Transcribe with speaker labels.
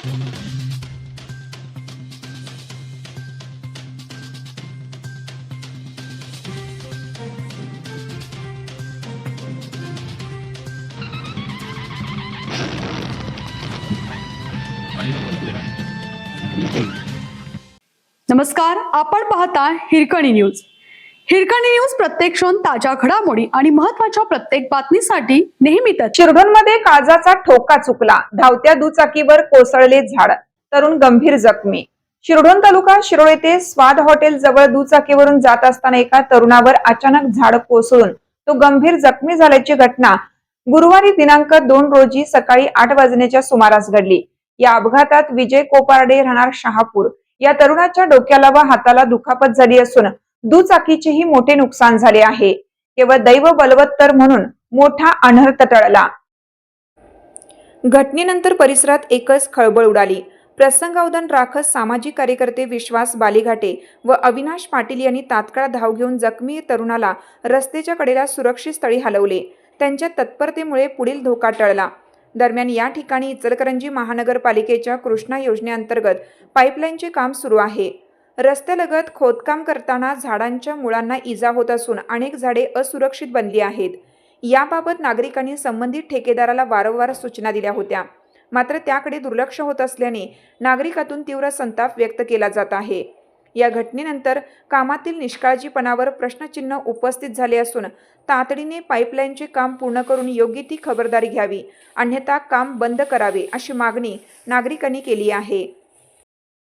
Speaker 1: नमस्कार, आपण पाहता हिरकणी न्यूज. हिरकणी न्यूज प्रत्येक क्षण ताज्या घडामोडी आणि महत्त्वाच्या प्रत्येक बातमीसाठी नेहमीच.
Speaker 2: शिरढोणमध्ये काळजाचा ठोका चुकला, धावत्या दुचाकीवर कोसळले झाड, तरुण गंभीर जखमी. शिरढोण तालुका शिरोळ येथे स्वाद हॉटेल जवळ दुचाकीवरून जात असताना एका तरुणावर अचानक झाड कोसळून तो गंभीर जखमी झाल्याची घटना गुरुवारी दिनांक 2 रोजी सकाळी 8 वाजण्याच्या सुमारास घडली. या अपघातात विजय कोपारडे राहणार शहापूर या तरुणाच्या डोक्याला व हाताला दुखापत झाली असून दुचाकीचेही मोठे नुकसान झाले आहे. केवळ दैव बलवत्तर म्हणून मोठा अनर्थ टळला. घटनेनंतर परिसरात एकच खळबळ उडाली. प्रसंगावधान राखत सामाजिक कार्यकर्ते विश्वास बालीघाटे व अविनाश पाटील यांनी तात्काळ धाव घेऊन जखमी तरुणाला रस्त्याच्या कडेला सुरक्षित स्थळी हलवले. त्यांच्या तत्परतेमुळे पुढील धोका टळला. दरम्यान या ठिकाणी इचलकरंजी महानगरपालिकेच्या कृष्णा योजनेअंतर्गत पाईपलाईनचे काम सुरू आहे. रस्त्यालगत खोदकाम करताना झाडांच्या मुळांना इजा होत असून अनेक झाडे असुरक्षित बनली आहेत. याबाबत नागरिकांनी संबंधित ठेकेदाराला वारंवार सूचना दिल्या होत्या, मात्र त्याकडे दुर्लक्ष होत असल्याने नागरिकातून तीव्र संताप व्यक्त केला जात आहे. या घटनेनंतर कामातील निष्काळजीपणावर प्रश्नचिन्ह उपस्थित झाले असून तातडीने पाईपलाईनचे काम पूर्ण करून योग्य ती खबरदारी घ्यावी, अन्यथा काम बंद करावे अशी मागणी नागरिकांनी केली आहे.